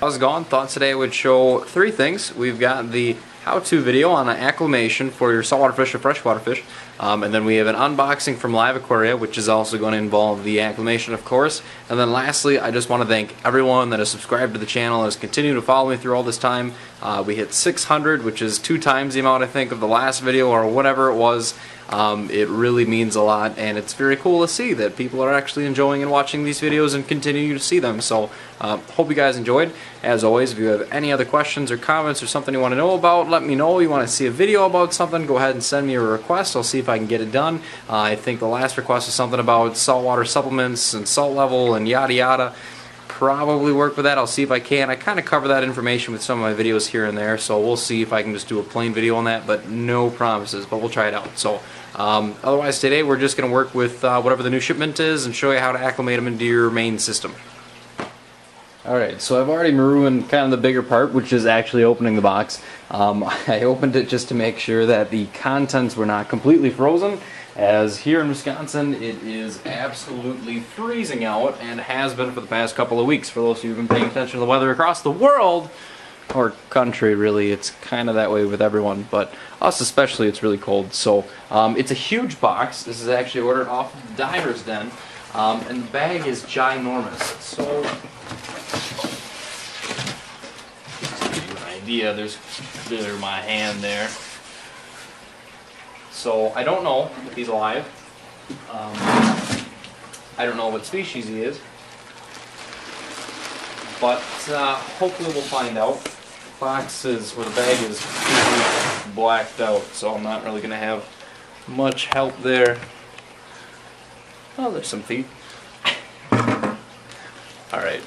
How's it going? Thought today I would show three things. We've got the how-to video on an acclimation for your saltwater fish or freshwater fish, and then we have an unboxing from Live Aquaria, which is also going to involve the acclimation, of course. And then lastly, I just want to thank everyone that has subscribed to the channel and has continued to follow me through all this time. We hit 600, which is 2 times the amount, I think, of the last video or whatever it was. It really means a lot, and it's very cool to see that people are actually enjoying and watching these videos and continue to see them. So hope you guys enjoyed. As always, if you have any other questions or comments or something you want to know about, let me know. You want to see a video about something, go ahead and send me a request. I'll see if I can get it done. I think the last request was something about saltwater supplements and salt level and yada yada. Probably work with that. I'll see if I can. I kind of cover that information with some of my videos here and there, so we'll see if I can just do a plain video on that, but no promises, but we'll try it out. So otherwise today we're just going to work with whatever the new shipment is and show you how to acclimate them into your main system. Alright, so I've already ruined kind of the bigger part, which is actually opening the box. I opened it just to make sure that the contents were not completely frozen, as here in Wisconsin it is absolutely freezing out and has been for the past couple of weeks. For those of you who've been paying attention to the weather across the world, or country really, it's kind of that way with everyone, but us especially, it's really cold. So it's a huge box. This is actually ordered off of the Diver's Den, and the bag is ginormous. So just to give you an idea, there's my hand there. So I don't know if he's alive. I don't know what species he is, but hopefully we'll find out. The box is, where the bag is, completely blacked out, so I'm not really going to have much help there. Oh, there's some feet. Alright.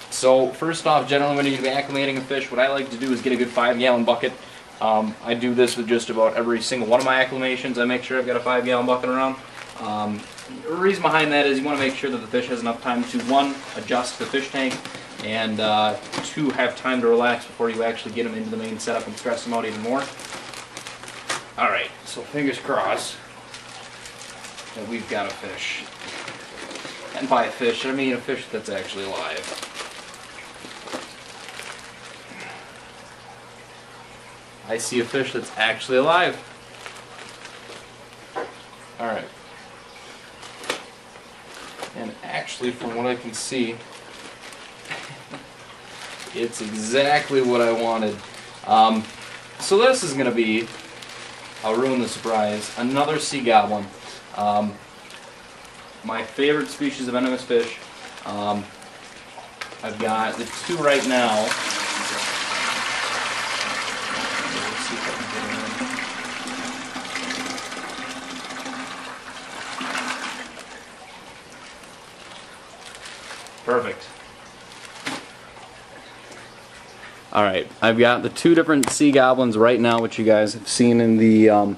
So first off, generally when you're going to be acclimating a fish, what I like to do is get a good 5-gallon bucket. I do this with just about every single one of my acclimations. I make sure I've got a 5-gallon bucket around. The reason behind that is you want to make sure that the fish has enough time to, 1, adjust the fish tank, and 2, have time to relax before you actually get them into the main setup and stress them out even more. Alright, so fingers crossed that we've got a fish. And by a fish, I mean a fish that's actually alive. I see a fish that's actually alive. Alright. And actually, from what I can see, it's exactly what I wanted. So this is going to be, I'll ruin the surprise, another sea goblin. My favorite species of venomous fish. I've got the 2 right now. Perfect. Alright, I've got the 2 different sea goblins right now, which you guys have seen in the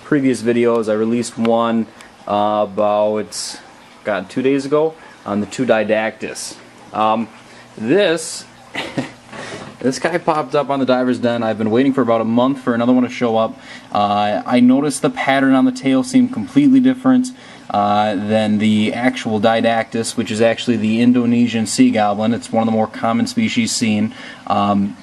previous videos. I released one about, 2 days ago on the 2 didactylus. This guy popped up on the Diver's Den. I've been waiting for about a month for another one to show up. I noticed the pattern on the tail seemed completely different than the actual didactylus, which is actually the Indonesian sea goblin. It's one of the more common species seen.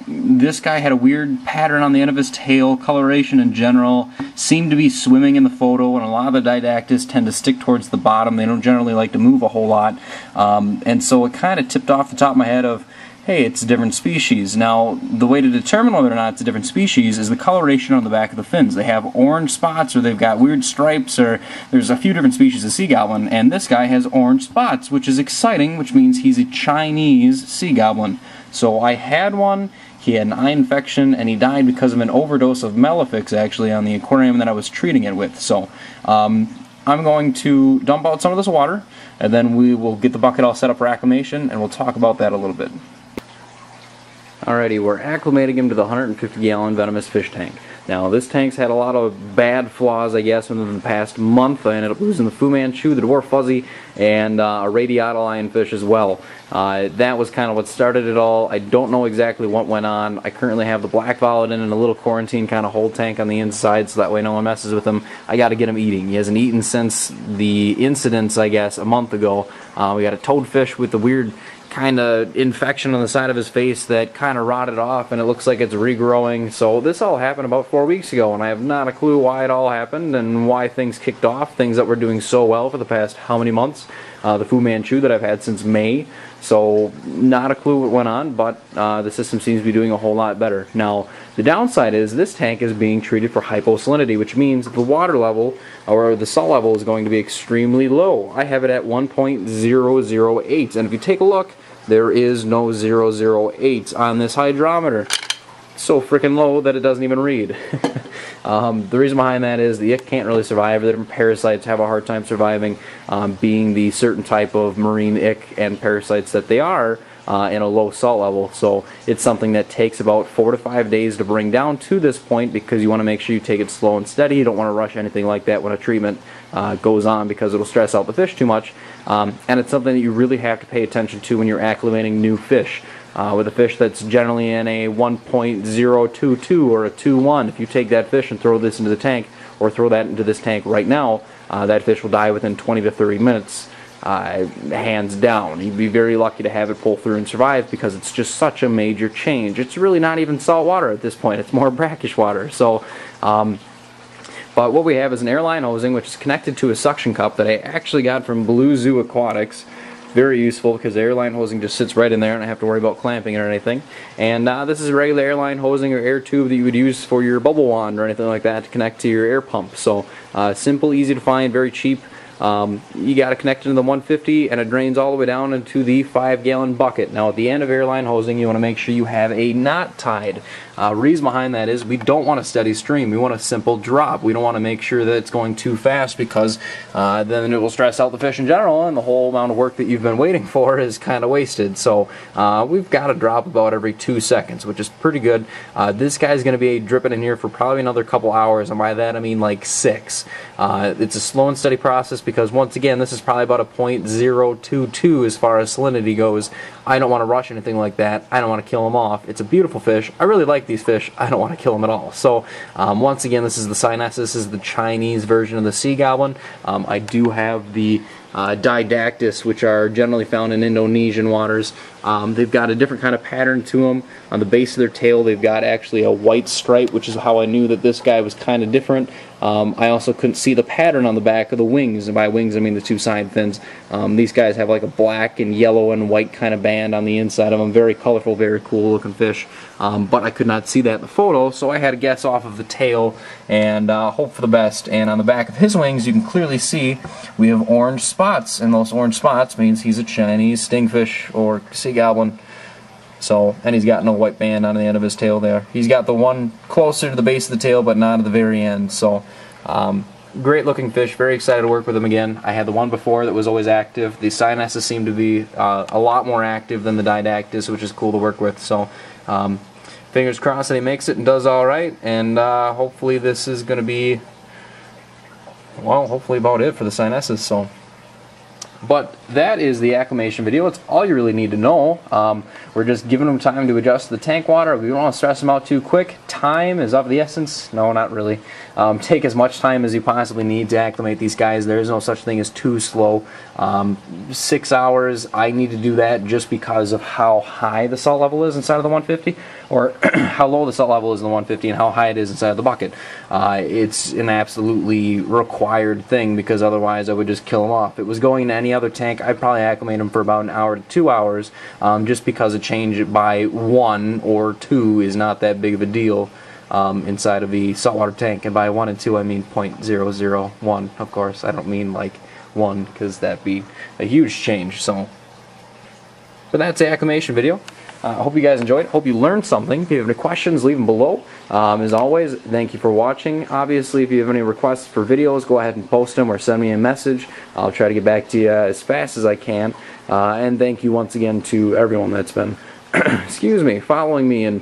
This guy had a weird pattern on the end of his tail. Coloration in general seemed to be swimming in the photo, and a lot of the didactylus tend to stick towards the bottom. They don't generally like to move a whole lot, and so it kind of tipped off the top of my head of, hey, it's a different species. Now, the way to determine whether or not it's a different species is the coloration on the back of the fins. They have orange spots, or they've got weird stripes, or there's a few different species of sea goblin, and this guy has orange spots, which is exciting, which means he's a Chinese sea goblin. So I had one, he had an eye infection, and he died because of an overdose of Melifix, actually, on the aquarium that I was treating it with. So, I'm going to dump out some of this water, and then we will get the bucket all set up for acclimation, and we'll talk about that a little bit. Alrighty, we're acclimating him to the 150-gallon venomous fish tank. Now, this tank's had a lot of bad flaws, I guess, within the past month. I ended up losing the Fu Manchu, the Dwarf Fuzzy, and a radiatal lionfish as well. That was kind of what started it all. I don't know exactly what went on. I currently have the black volodin in a little quarantine kind of hold tank on the inside, so that way no one messes with him. I got to get him eating. He hasn't eaten since the incidents, I guess, a month ago. We got a toadfish with the weird kind of infection on the side of his face that kind of rotted off, and it looks like it's regrowing. So this all happened about 4 weeks ago, and I have not a clue why it all happened and why things kicked off, things that were doing so well for the past how many months. The Fu Manchu that I've had since May, so not a clue what went on, but the system seems to be doing a whole lot better. Now, the downside is this tank is being treated for hyposalinity, which means the water level, or the salt level, is going to be extremely low. I have it at 1.008, and if you take a look, there is no 008 on this hydrometer. It's so freaking low that it doesn't even read. The reason behind that is the ick can't really survive. The different parasites have a hard time surviving, being the certain type of marine ick and parasites that they are in a low salt level. So it's something that takes about 4 to 5 days to bring down to this point, because you want to make sure you take it slow and steady. You don't want to rush anything like that when a treatment goes on, because it'll stress out the fish too much. And it's something that you really have to pay attention to when you're acclimating new fish. With a fish that's generally in a 1.022 or a 2.1, if you take that fish and throw this into the tank, or throw that into this tank right now, that fish will die within 20 to 30 minutes, hands down. You'd be very lucky to have it pull through and survive, because it's just such a major change. It's really not even salt water at this point, it's more brackish water. So, but what we have is an airline hosing, which is connected to a suction cup that I actually got from Blue Zoo Aquatics. Very useful, because the airline hosing just sits right in there and I have to worry about clamping it or anything. And this is regular airline hosing or air tube that you would use for your bubble wand or anything like that to connect to your air pump. So simple, easy to find, very cheap. You got to connect it to the 150, and it drains all the way down into the 5-gallon bucket. Now at the end of airline hosing, you want to make sure you have a knot tied. Reason behind that is we don't want a steady stream. We want a simple drop. We don't want to make sure that it's going too fast, because then it will stress out the fish in general, and the whole amount of work that you've been waiting for is kind of wasted. So we've got to drop about every 2 seconds, which is pretty good. This guy's going to be dripping in here for probably another couple hours, and by that I mean like 6. It's a slow and steady process, because once again, this is probably about a 0.022 as far as salinity goes. I don't want to rush anything like that. I don't want to kill them off. It's a beautiful fish. I really like these fish. I don't want to kill them at all. So once again, this is the sinensis. This is the Chinese version of the Sea Goblin. I do have the didactylus, which are generally found in Indonesian waters. They've got a different kind of pattern to them. On the base of their tail, they've got actually a white stripe, which is how I knew that this guy was kind of different. I also couldn't see the pattern on the back of the wings, and by wings I mean the 2 side fins. These guys have like a black and yellow and white kind of band on the inside of them. Very colorful, very cool looking fish. But I could not see that in the photo, so I had to guess off of the tail and hope for the best. And on the back of his wings, you can clearly see we have orange spots, and those orange spots means he's a Chinese stingfish or sea goblin. So, and he's got no white band on the end of his tail there. He's got the one closer to the base of the tail, but not at the very end. So, great looking fish. Very excited to work with him again. I had the one before that was always active. The sinensis seem to be a lot more active than the didactylus, which is cool to work with. So, fingers crossed that he makes it and does all right. And hopefully this is going to be, well, hopefully about it for the sinensis. So. But that is the acclimation video. It's all you really need to know. We're just giving them time to adjust the tank water. We don't want to stress them out too quick. Time is of the essence. No, not really. Take as much time as you possibly need to acclimate these guys. There is no such thing as too slow. 6 hours, I need to do that just because of how high the salt level is inside of the 150, or how low the salt level is in the 150 and how high it is inside of the bucket. It's an absolutely required thing, because otherwise I would just kill them off. If it was going to any other tank, I'd probably acclimate them for about an hour to 2 hours, just because a change by 1 or 2 is not that big of a deal inside of the saltwater tank. And by 1 and 2 I mean 0.001, of course. I don't mean like 1, because that'd be a huge change. So, but that's the acclimation video. I hope you guys enjoyed. Hope you learned something. If you have any questions, leave them below. As always, thank you for watching. Obviously, if you have any requests for videos, go ahead and post them or send me a message. I'll try to get back to you as fast as I can. And thank you once again to everyone that's been excuse me, following me and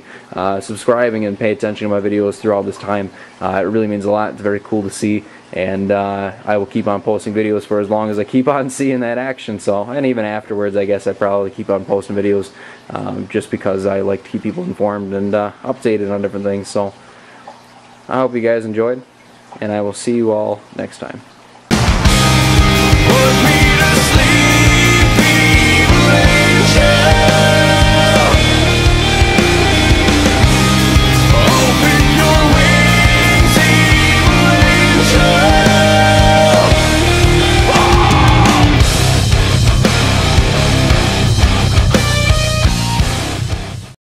subscribing and pay attention to my videos through all this time. It really means a lot. It's very cool to see. and I will keep on posting videos for as long as I keep on seeing that action. So, and even afterwards, I guess I probably keep on posting videos, just because I like to keep people informed and updated on different things. So I hope you guys enjoyed, and I will see you all next time.